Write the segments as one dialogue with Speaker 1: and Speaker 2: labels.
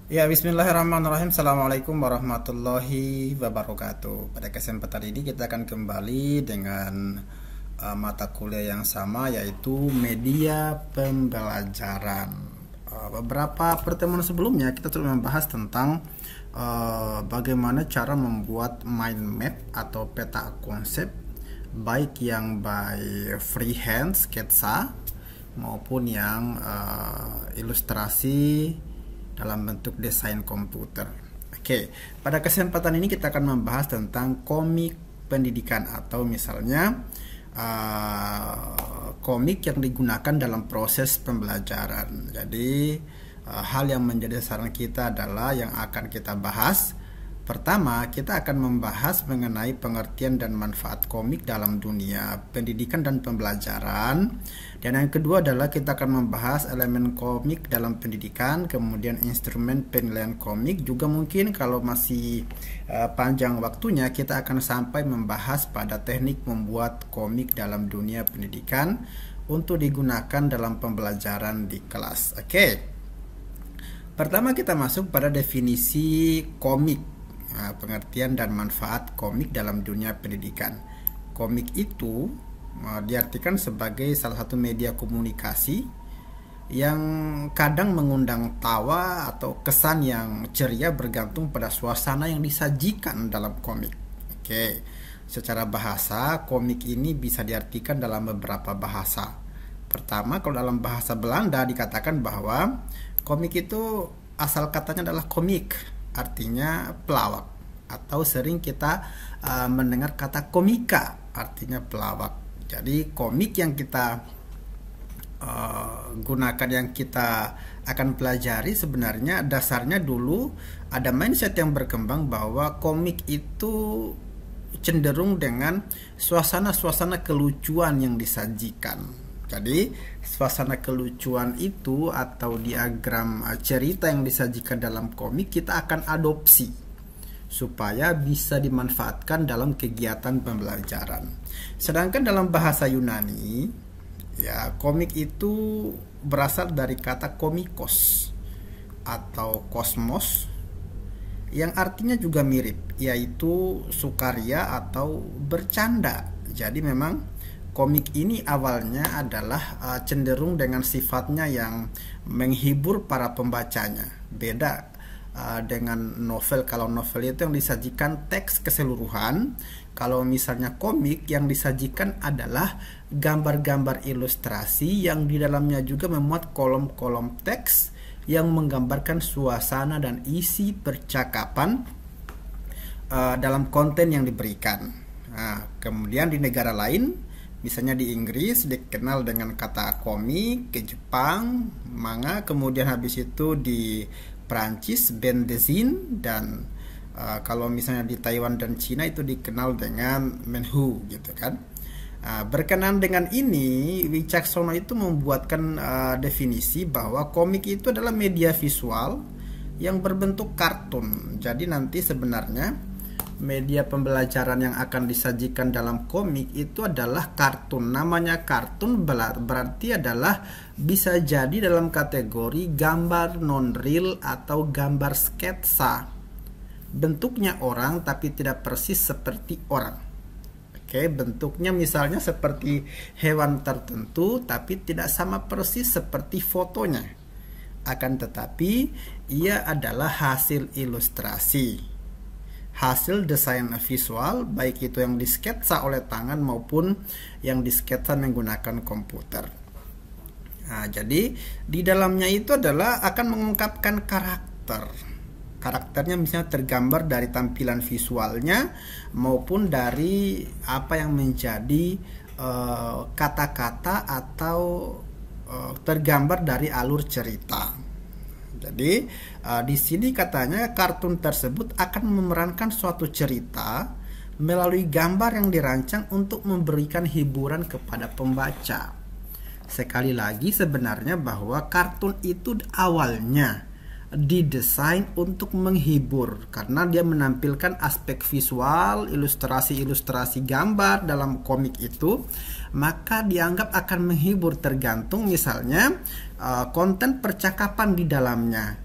Speaker 1: Ya, bismillahirrahmanirrahim. Assalamualaikum warahmatullahi wabarakatuh. Pada kesempatan ini kita akan kembali dengan mata kuliah yang sama, yaitu media pembelajaran. Beberapa pertemuan sebelumnya kita telah membahas tentang bagaimana cara membuat mind map atau peta konsep, baik yang by freehand sketsa maupun yang ilustrasi dalam bentuk desain komputer. Oke, pada kesempatan ini kita akan membahas tentang komik pendidikan atau misalnya komik yang digunakan dalam proses pembelajaran. Jadi hal yang menjadi saran kita adalah yang akan kita bahas. Pertama, kita akan membahas mengenai pengertian dan manfaat komik dalam dunia pendidikan dan pembelajaran. Dan yang kedua adalah kita akan membahas elemen komik dalam pendidikan, kemudian instrumen penilaian komik. Juga mungkin kalau masih panjang waktunya, kita akan sampai membahas pada teknik membuat komik dalam dunia pendidikan untuk digunakan dalam pembelajaran di kelas. Oke. Pertama kita masuk pada definisi komik. Pengertian dan manfaat komik dalam dunia pendidikan. Komik itu diartikan sebagai salah satu media komunikasi yang kadang mengundang tawa atau kesan yang ceria bergantung pada suasana yang disajikan dalam komik. Oke, secara bahasa komik ini bisa diartikan dalam beberapa bahasa. Pertama, kalau dalam bahasa Belanda dikatakan bahwa komik itu asal katanya adalah komik, artinya pelawak, atau sering kita mendengar kata komika, artinya pelawak. Jadi komik yang kita gunakan, yang kita akan pelajari, sebenarnya dasarnya dulu ada mindset yang berkembang bahwa komik itu cenderung dengan suasana-suasana kelucuan yang disajikan. Jadi suasana kelucuan itu atau diagram cerita yang disajikan dalam komik kita akan adopsi supaya bisa dimanfaatkan dalam kegiatan pembelajaran. Sedangkan dalam bahasa Yunani, ya, komik itu berasal dari kata komikos atau kosmos yang artinya juga mirip, yaitu sukaria atau bercanda. Jadi memang komik ini awalnya adalah cenderung dengan sifatnya yang menghibur para pembacanya. Beda dengan novel. Kalau novel itu yang disajikan teks keseluruhan, kalau misalnya komik yang disajikan adalah gambar-gambar ilustrasi yang di dalamnya juga memuat kolom-kolom teks yang menggambarkan suasana dan isi percakapan dalam konten yang diberikan. Nah, kemudian di negara lain, misalnya di Inggris dikenal dengan kata komik, ke Jepang manga, kemudian habis itu di Prancis bande dessin, dan kalau misalnya di Taiwan dan Cina itu dikenal dengan manhwa gitu kan. Berkenaan dengan ini, Wicaksono itu membuatkan definisi bahwa komik itu adalah media visual yang berbentuk kartun. Jadi nanti sebenarnya media pembelajaran yang akan disajikan dalam komik itu adalah kartun. Namanya kartun berarti adalah bisa jadi dalam kategori gambar non-real atau gambar sketsa. Bentuknya orang tapi tidak persis seperti orang. Oke, bentuknya misalnya seperti hewan tertentu tapi tidak sama persis seperti fotonya. Akan tetapi ia adalah hasil ilustrasi, hasil desain visual, baik itu yang disketsa oleh tangan maupun yang disketsa menggunakan komputer. Nah, jadi di dalamnya itu adalah akan mengungkapkan karakter. Karakternya misalnya tergambar dari tampilan visualnya maupun dari apa yang menjadi kata-kata atau tergambar dari alur cerita. Jadi di sini katanya kartun tersebut akan memerankan suatu cerita melalui gambar yang dirancang untuk memberikan hiburan kepada pembaca. Sekali lagi sebenarnya bahwa kartun itu awalnya didesain untuk menghibur karena dia menampilkan aspek visual, ilustrasi-ilustrasi gambar dalam komik itu, maka dianggap akan menghibur tergantung misalnya konten percakapan di dalamnya.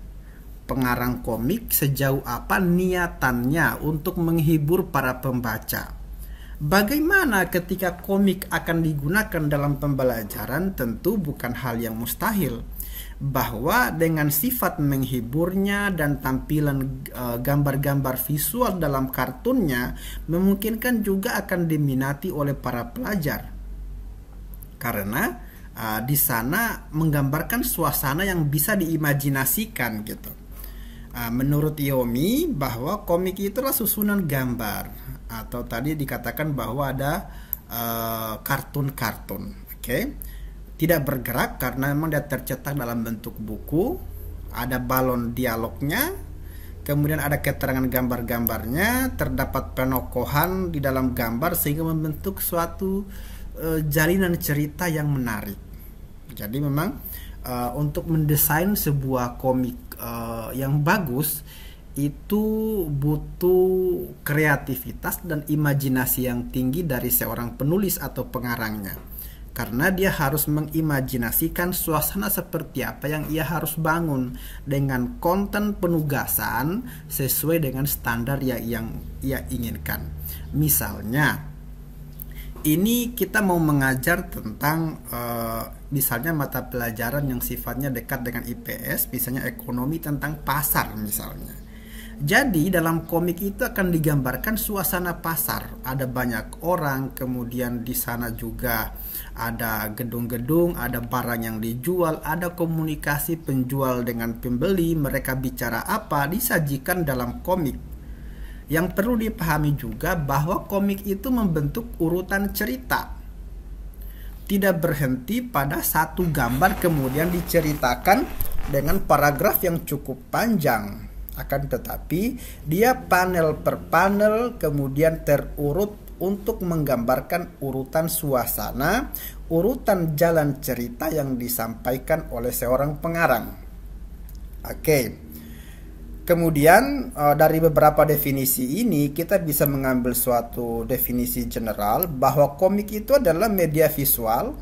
Speaker 1: pengarang komik sejauh apa niatannya untuk menghibur para pembaca. Bagaimana ketika komik akan digunakan dalam pembelajaran, tentu bukan hal yang mustahil. Bahwa dengan sifat menghiburnya dan tampilan gambar-gambar visual dalam kartunnya memungkinkan juga akan diminati oleh para pelajar. Karena di sana menggambarkan suasana yang bisa diimajinasikan gitu. Menurut Yomi bahwa komik itulah susunan gambar, atau tadi dikatakan bahwa ada kartun-kartun, oke? Tidak bergerak karena memang dia tercetak dalam bentuk buku, ada balon dialognya, kemudian ada keterangan gambar-gambarnya, terdapat penokohan di dalam gambar sehingga membentuk suatu jalinan cerita yang menarik. Jadi memang untuk mendesain sebuah komik yang bagus itu butuh kreativitas dan imajinasi yang tinggi dari seorang penulis atau pengarangnya, karena dia harus mengimajinasikan suasana seperti apa yang ia harus bangun dengan konten penugasan sesuai dengan standar yang ia inginkan. Misalnya ini kita mau mengajar tentang misalnya mata pelajaran yang sifatnya dekat dengan IPS, misalnya ekonomi tentang pasar misalnya. Jadi dalam komik itu akan digambarkan suasana pasar, ada banyak orang, kemudian di sana juga ada gedung-gedung, ada barang yang dijual, ada komunikasi penjual dengan pembeli, mereka bicara apa, disajikan dalam komik. Yang perlu dipahami juga bahwa komik itu membentuk urutan cerita. Tidak berhenti pada satu gambar kemudian diceritakan dengan paragraf yang cukup panjang. Akan tetapi dia panel per panel kemudian terurut untuk menggambarkan urutan suasana, urutan jalan cerita yang disampaikan oleh seorang pengarang. Oke. Kemudian dari beberapa definisi ini kita bisa mengambil suatu definisi general bahwa komik itu adalah media visual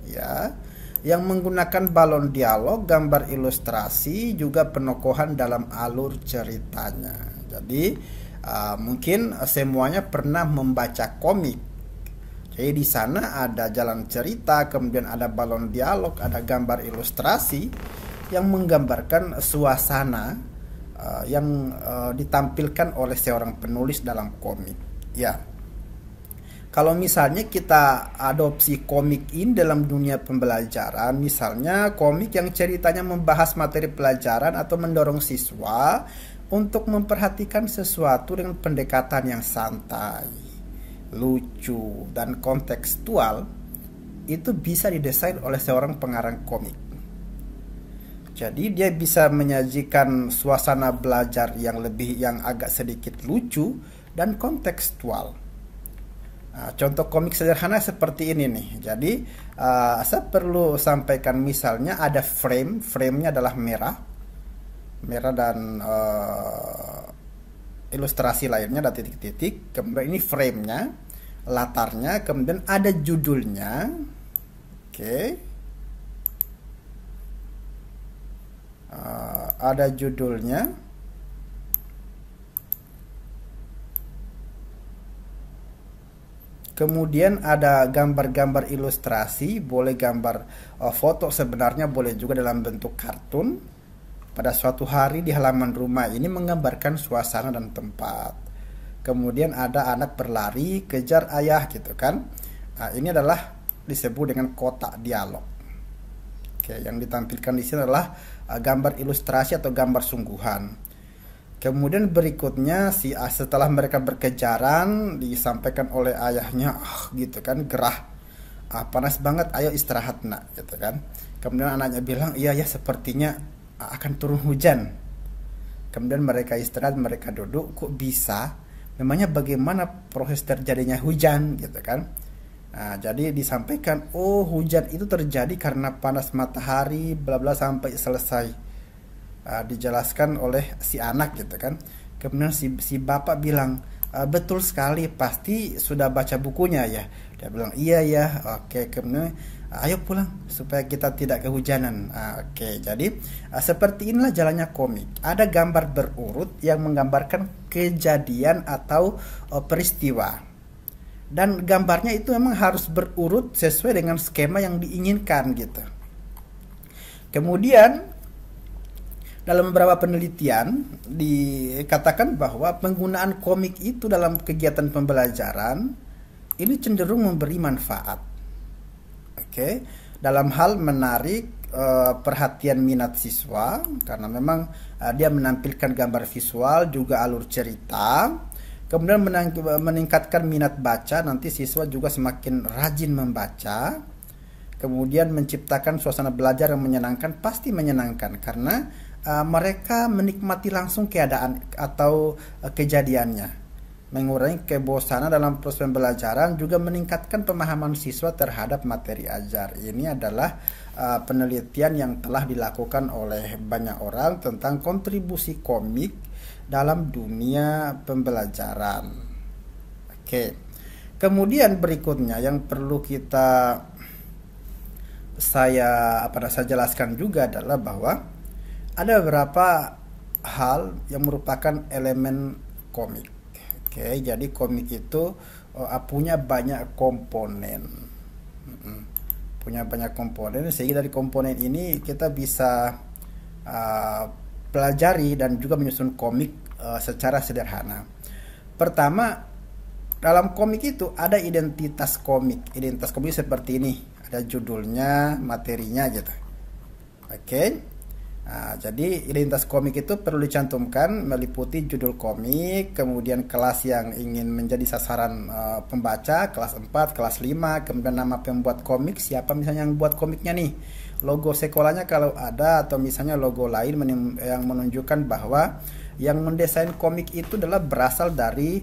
Speaker 1: ya, yang menggunakan balon dialog, gambar ilustrasi, juga penokohan dalam alur ceritanya. Jadi mungkin semuanya pernah membaca komik. Jadi di sana ada jalan cerita, kemudian ada balon dialog, ada gambar ilustrasi yang menggambarkan suasana yang ditampilkan oleh seorang penulis dalam komik. Ya, kalau misalnya kita adopsi komik ini dalam dunia pembelajaran, misalnya komik yang ceritanya membahas materi pelajaran atau mendorong siswa untuk memperhatikan sesuatu dengan pendekatan yang santai, lucu, dan kontekstual, itu bisa didesain oleh seorang pengarang komik. Jadi dia bisa menyajikan suasana belajar yang agak sedikit lucu dan kontekstual. Contoh komik sederhana seperti ini nih. Jadi saya perlu sampaikan misalnya ada frame-nya adalah merah dan ilustrasi lainnya ada titik-titik. Kemudian ini frame-nya, latarnya, kemudian ada judulnya. Oke. Ada judulnya, kemudian ada gambar-gambar ilustrasi, boleh gambar foto sebenarnya, boleh juga dalam bentuk kartun. Pada suatu hari di halaman rumah ini menggambarkan suasana dan tempat. Kemudian ada anak berlari kejar ayah gitu kan. Ini adalah disebut dengan kotak dialog. Oke, yang ditampilkan di sini adalah gambar ilustrasi atau gambar sungguhan. Kemudian berikutnya setelah mereka berkejaran disampaikan oleh ayahnya, gitu kan, gerah, panas banget, ayo istirahat nak, gitu kan. Kemudian anaknya bilang, iya ya sepertinya akan turun hujan. Kemudian mereka istirahat, mereka duduk, kok bisa? Memangnya bagaimana proses terjadinya hujan, gitu kan? Jadi disampaikan, hujan itu terjadi karena panas matahari, bla bla sampai selesai. Dijelaskan oleh si anak gitu kan. Kemudian si bapak bilang, betul sekali, pasti sudah baca bukunya ya. Dia bilang, iya ya, oke. Kemudian Ayo pulang supaya kita tidak kehujanan. Oke, jadi seperti inilah jalannya komik. Ada gambar berurut yang menggambarkan kejadian atau peristiwa. Dan gambarnya itu memang harus berurut sesuai dengan skema yang diinginkan gitu. Kemudian dalam beberapa penelitian dikatakan bahwa penggunaan komik itu dalam kegiatan pembelajaran ini cenderung memberi manfaat. Oke, dalam hal menarik perhatian minat siswa karena memang dia menampilkan gambar visual juga alur cerita. Kemudian meningkatkan minat baca, nanti siswa juga semakin rajin membaca. Kemudian menciptakan suasana belajar yang menyenangkan, pasti menyenangkan karena mereka menikmati langsung keadaan atau kejadiannya. Mengurangi kebosanan dalam proses pembelajaran, juga meningkatkan pemahaman siswa terhadap materi ajar. Ini adalah penelitian yang telah dilakukan oleh banyak orang tentang kontribusi komik dalam dunia pembelajaran. Oke. Kemudian berikutnya yang perlu saya jelaskan juga adalah bahwa ada beberapa hal yang merupakan elemen komik. Oke, jadi komik itu punya banyak komponen. Punya banyak komponen, sehingga dari komponen ini kita bisa pelajari dan juga menyusun komik secara sederhana. Pertama, dalam komik itu ada identitas komik. Identitas komik seperti ini, ada judulnya, materinya gitu. Oke. Jadi identitas komik itu perlu dicantumkan meliputi judul komik, kemudian kelas yang ingin menjadi sasaran pembaca, kelas 4, kelas 5, kemudian nama pembuat komik, siapa misalnya yang buat komiknya nih, logo sekolahnya kalau ada, atau misalnya logo lain yang menunjukkan bahwa yang mendesain komik itu adalah berasal dari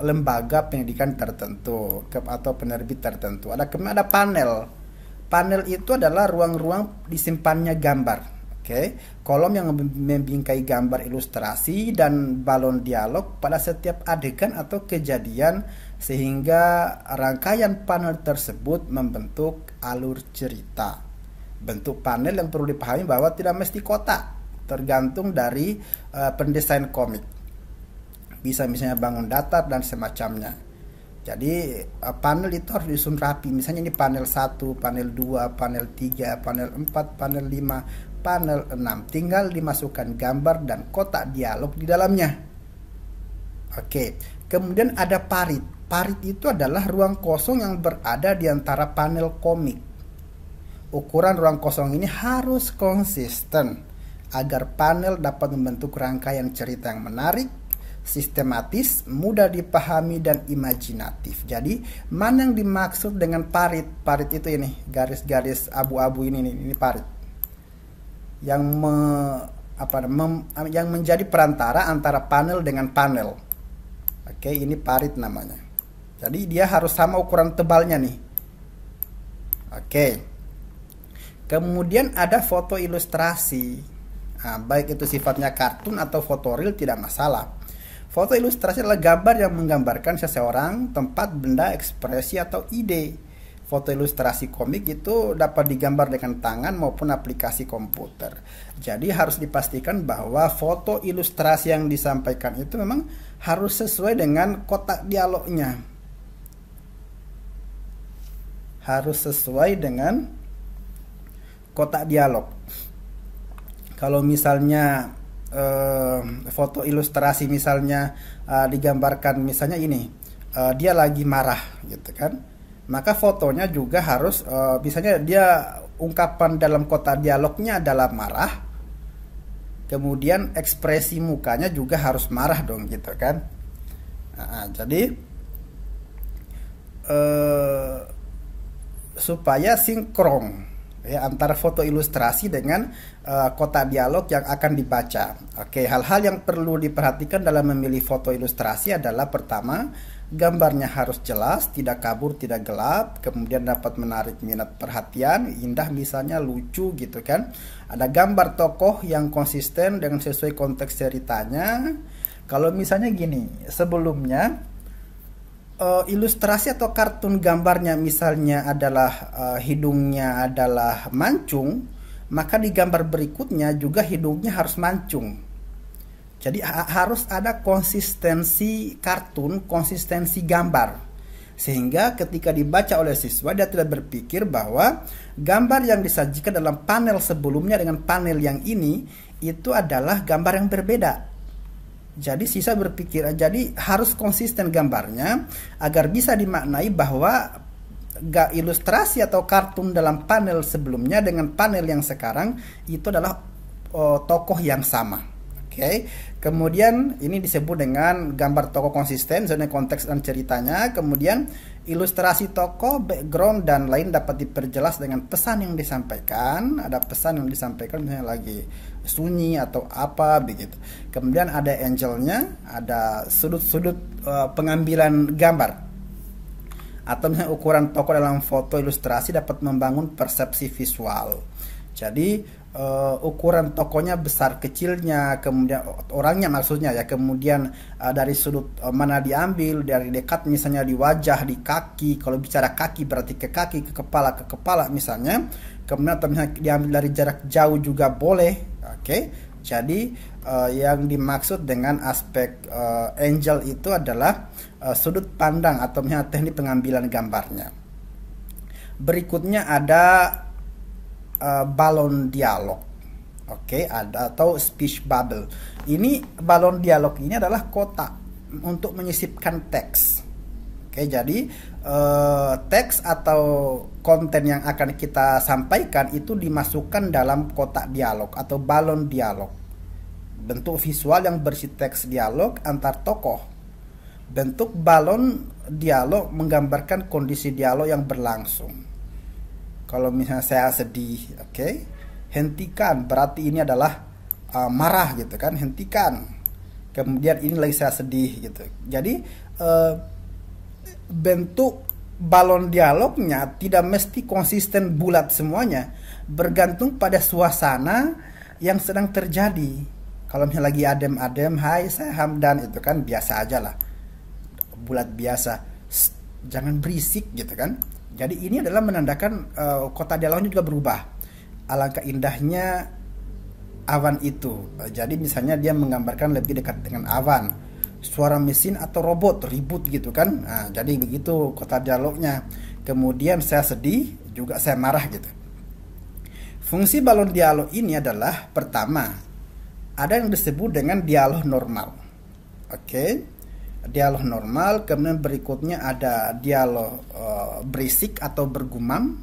Speaker 1: lembaga pendidikan tertentu atau penerbit tertentu. Kemudian ada panel. Panel itu adalah ruang-ruang disimpannya gambar. Oke, kolom yang membingkai gambar ilustrasi dan balon dialog pada setiap adegan atau kejadian, sehingga rangkaian panel tersebut membentuk alur cerita. Bentuk panel yang perlu dipahami bahwa tidak mesti kotak, tergantung dari pendesain komik. Bisa misalnya bangun datar dan semacamnya. Jadi panel itu harus disusun rapi. Misalnya ini panel 1, panel 2, panel 3, panel 4, panel 5, panel 6. Tinggal dimasukkan gambar dan kotak dialog di dalamnya. Oke. Kemudian ada parit. Parit itu adalah ruang kosong yang berada di antara panel komik. Ukuran ruang kosong ini harus konsisten agar panel dapat membentuk rangkaian cerita yang menarik, sistematis, mudah dipahami, dan imajinatif. Jadi mana yang dimaksud dengan parit? Parit itu ini garis-garis abu-abu ini parit yang yang menjadi perantara antara panel dengan panel. Oke, ini parit namanya. Jadi dia harus sama ukuran tebalnya nih. Oke. Kemudian ada foto ilustrasi. Baik itu sifatnya kartun atau fotoreal tidak masalah. Foto ilustrasi adalah gambar yang menggambarkan seseorang, tempat, benda, ekspresi, atau ide. Foto ilustrasi komik itu dapat digambar dengan tangan maupun aplikasi komputer. Jadi harus dipastikan bahwa foto ilustrasi yang disampaikan itu memang harus sesuai dengan kotak dialognya. Harus sesuai dengan kotak dialog. Kalau misalnya foto ilustrasi misalnya digambarkan misalnya ini dia lagi marah gitu kan, maka fotonya juga harus misalnya dia ungkapan dalam kotak dialognya adalah marah, kemudian ekspresi mukanya juga harus marah dong gitu kan. Jadi supaya sinkron ya antara foto ilustrasi dengan kotak dialog yang akan dibaca. Oke, hal-hal yang perlu diperhatikan dalam memilih foto ilustrasi adalah pertama, gambarnya harus jelas, tidak kabur, tidak gelap, kemudian dapat menarik minat perhatian, indah misalnya, lucu gitu kan. Ada gambar tokoh yang konsisten dengan sesuai konteks ceritanya. Kalau misalnya gini, sebelumnya ilustrasi atau kartun gambarnya misalnya adalah hidungnya adalah mancung, maka di gambar berikutnya juga hidungnya harus mancung. Jadi harus ada konsistensi kartun, konsistensi gambar. Sehingga ketika dibaca oleh siswa, dia tidak berpikir bahwa gambar yang disajikan dalam panel sebelumnya dengan panel yang ini itu adalah gambar yang berbeda. Jadi siswa berpikir, jadi harus konsisten gambarnya agar bisa dimaknai bahwa ilustrasi atau kartun dalam panel sebelumnya dengan panel yang sekarang itu adalah tokoh yang sama. Oke. Kemudian ini disebut dengan gambar tokoh konsisten, zona konteks dan ceritanya. Kemudian ilustrasi tokoh, background dan lain dapat diperjelas dengan pesan yang disampaikan. Ada pesan yang disampaikan misalnya lagi sunyi atau apa begitu. Kemudian ada angle-nya, ada sudut-sudut pengambilan gambar. Atau misalnya ukuran tokoh dalam foto ilustrasi dapat membangun persepsi visual. Jadi ukuran tokonya besar kecilnya, kemudian orangnya maksudnya ya, kemudian dari sudut mana diambil, dari dekat misalnya di wajah, di kaki, kalau bicara kaki berarti ke kaki, ke kepala misalnya, kemudian atau misalnya diambil dari jarak jauh juga boleh. Oke. Jadi yang dimaksud dengan aspek angle itu adalah sudut pandang atau misalnya teknik pengambilan gambarnya. Berikutnya ada balon dialog. Oke, ada atau speech bubble. Ini balon dialog ini adalah kotak untuk menyisipkan teks. Oke, jadi teks atau konten yang akan kita sampaikan itu dimasukkan dalam kotak dialog atau balon dialog. Bentuk visual yang berisi teks dialog antar tokoh. Bentuk balon dialog menggambarkan kondisi dialog yang berlangsung. Kalau misalnya saya sedih, oke, hentikan, berarti ini adalah marah gitu kan, hentikan. Kemudian ini lagi saya sedih gitu. Jadi bentuk balon dialognya tidak mesti konsisten bulat semuanya, bergantung pada suasana yang sedang terjadi. Kalau misalnya lagi adem-adem, hai saya Hamdan, itu kan biasa aja lah, bulat biasa, jangan berisik gitu kan. Jadi ini adalah menandakan kotak dialognya juga berubah. Alangkah indahnya awan itu. Jadi misalnya dia menggambarkan lebih dekat dengan awan, suara mesin atau robot ribut gitu kan. Nah, jadi begitu kotak dialognya. Kemudian saya sedih, juga saya marah gitu. Fungsi balon dialog ini adalah pertama, ada yang disebut dengan dialog normal. Oke. Dialog normal, kemudian berikutnya ada dialog berisik atau bergumam.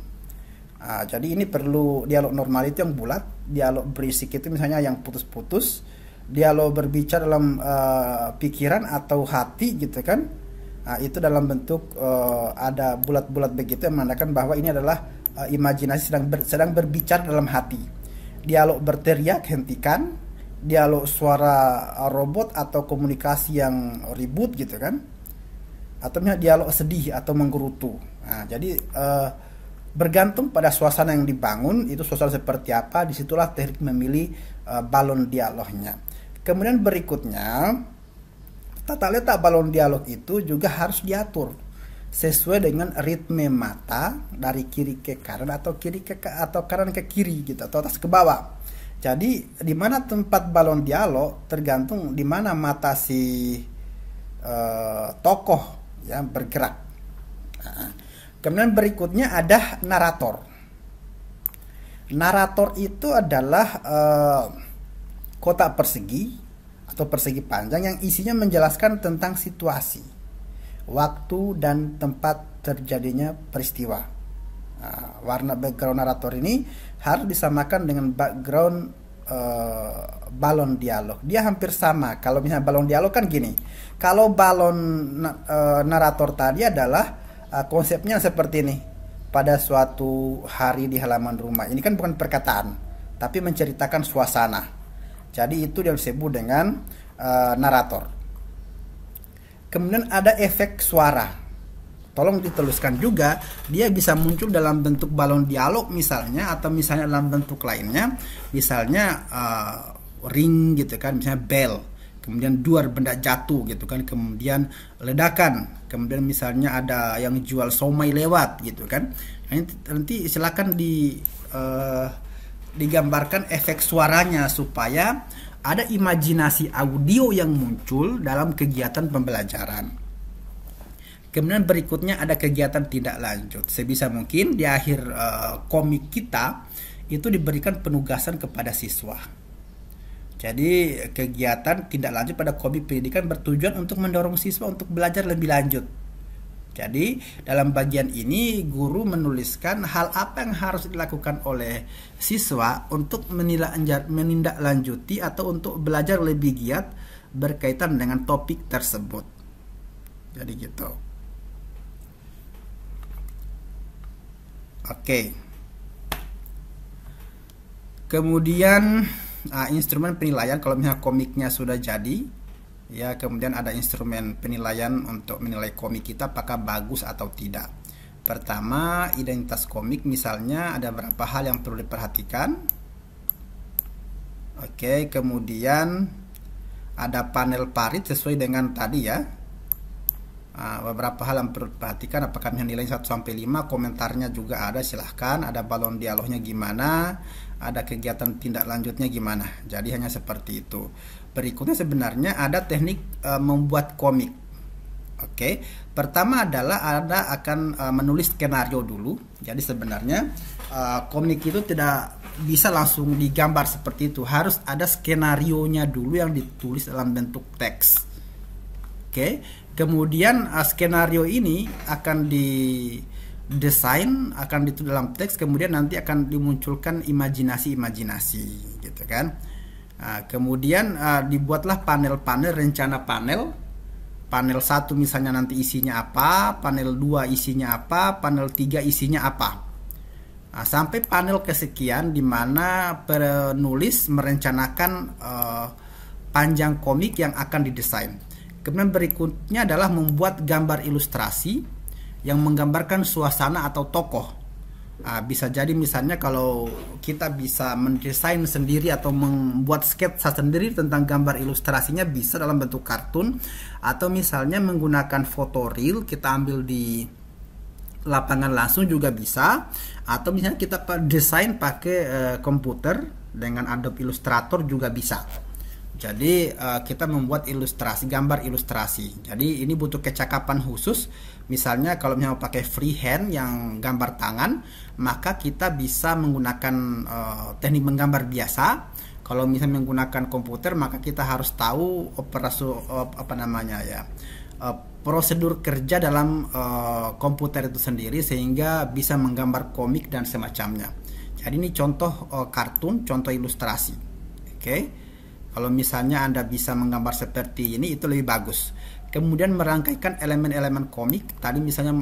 Speaker 1: Jadi ini perlu dialog normal itu yang bulat, dialog berisik itu misalnya yang putus-putus, dialog berbicara dalam pikiran atau hati gitu kan. Itu dalam bentuk ada bulat-bulat begitu yang menandakan bahwa ini adalah imajinasi sedang berbicara dalam hati. Dialog berteriak, hentikan. Dialog suara robot atau komunikasi yang ribut gitu kan, atau dialog sedih atau menggerutu. Nah, jadi bergantung pada suasana yang dibangun, itu suasana seperti apa, disitulah teknik memilih balon dialognya. Kemudian berikutnya, tata letak balon dialog itu juga harus diatur sesuai dengan ritme mata dari kiri ke kanan atau kanan ke kiri gitu, atau atas ke bawah. Jadi di mana tempat balon dialog tergantung di mana mata si tokoh yang bergerak. Nah, kemudian berikutnya ada narator. Narator itu adalah kotak persegi atau persegi panjang yang isinya menjelaskan tentang situasi, waktu dan tempat terjadinya peristiwa. Warna background narator ini harus disamakan dengan background balon dialog. Dia hampir sama. Kalau misalnya balon dialog kan gini. Kalau balon narator tadi adalah konsepnya seperti ini. Pada suatu hari di halaman rumah. Ini kan bukan perkataan, tapi menceritakan suasana. Jadi itu yang disebut dengan narator. Kemudian ada efek suara. Tolong dituliskan juga, dia bisa muncul dalam bentuk balon dialog misalnya, atau misalnya dalam bentuk lainnya, misalnya ring gitu kan, misalnya bell. kemudian duar, benda jatuh gitu kan, kemudian ledakan, kemudian misalnya ada yang jual somai lewat gitu kan. Nanti silakan digambarkan efek suaranya supaya ada imajinasi audio yang muncul dalam kegiatan pembelajaran. Kemudian berikutnya ada kegiatan tindak lanjut. Sebisa mungkin di akhir komik kita itu diberikan penugasan kepada siswa. Jadi kegiatan tindak lanjut pada komik pendidikan bertujuan untuk mendorong siswa untuk belajar lebih lanjut. Jadi dalam bagian ini guru menuliskan hal apa yang harus dilakukan oleh siswa untuk menindaklanjuti atau untuk belajar lebih giat berkaitan dengan topik tersebut. Jadi gitu. Oke. Kemudian instrumen penilaian, kalau misalnya komiknya sudah jadi, ya kemudian ada instrumen penilaian untuk menilai komik kita apakah bagus atau tidak. Pertama, identitas komik, misalnya ada beberapa hal yang perlu diperhatikan. Oke, kemudian ada panel parit sesuai dengan tadi ya. Beberapa hal yang perlu diperhatikan, apakah nilai 1-5, komentarnya juga ada, silahkan. Ada balon dialognya gimana, ada kegiatan tindak lanjutnya gimana. Jadi hanya seperti itu. Berikutnya sebenarnya ada teknik membuat komik. Oke, pertama adalah Anda akan menulis skenario dulu. Jadi sebenarnya komik itu tidak bisa langsung digambar seperti itu. Harus ada skenarionya dulu yang ditulis dalam bentuk teks. Oke, kemudian skenario ini akan didesain, akan ditulis dalam teks, kemudian nanti akan dimunculkan imajinasi gitu kan. Kemudian dibuatlah panel-panel, rencana panel 1 misalnya nanti isinya apa, panel 2 isinya apa, panel 3 isinya apa, sampai panel kesekian di mana penulis merencanakan panjang komik yang akan didesain. Kemudian berikutnya adalah membuat gambar ilustrasi yang menggambarkan suasana atau tokoh. Bisa jadi misalnya kalau kita bisa mendesain sendiri atau membuat sketsa sendiri tentang gambar ilustrasinya, bisa dalam bentuk kartun, atau misalnya menggunakan foto real kita ambil di lapangan langsung juga bisa, atau misalnya kita desain pakai komputer dengan Adobe Illustrator juga bisa. Jadi kita membuat ilustrasi, gambar ilustrasi. Jadi ini butuh kecakapan khusus. Misalnya kalau misalnya pakai freehand yang gambar tangan, maka kita bisa menggunakan teknik menggambar biasa. Kalau misalnya menggunakan komputer, maka kita harus tahu prosedur kerja dalam komputer itu sendiri sehingga bisa menggambar komik dan semacamnya. Jadi ini contoh kartun, contoh ilustrasi. Oke. Kalau misalnya Anda bisa menggambar seperti ini, itu lebih bagus. Kemudian merangkaikan elemen-elemen komik. Tadi misalnya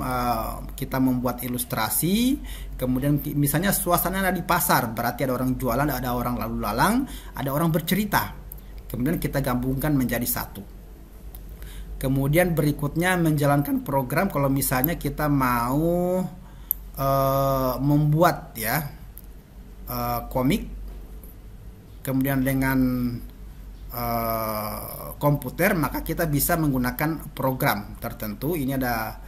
Speaker 1: kita membuat ilustrasi, kemudian misalnya suasana ada di pasar, berarti ada orang jualan, ada orang lalu lalang, ada orang bercerita. Kemudian kita gabungkan menjadi satu. Kemudian berikutnya menjalankan program kalau misalnya kita mau membuat ya komik, kemudian dengan komputer, maka kita bisa menggunakan program tertentu. Ini ada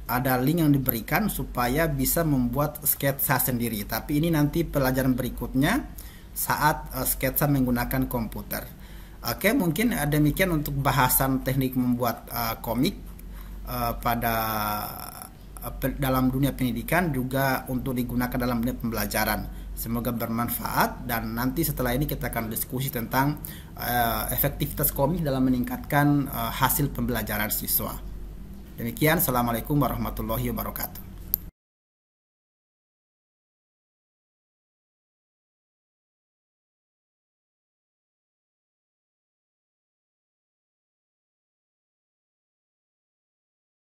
Speaker 1: ada link yang diberikan supaya bisa membuat sketsa sendiri, tapi ini nanti pelajaran berikutnya saat sketsa menggunakan komputer. Oke, mungkin demikian untuk bahasan teknik membuat komik pada dalam dunia pendidikan, juga untuk digunakan dalam dunia pembelajaran. Semoga bermanfaat, dan nanti setelah ini kita akan diskusi tentang efektivitas komik dalam meningkatkan hasil pembelajaran siswa. Demikian, Assalamualaikum warahmatullahi wabarakatuh.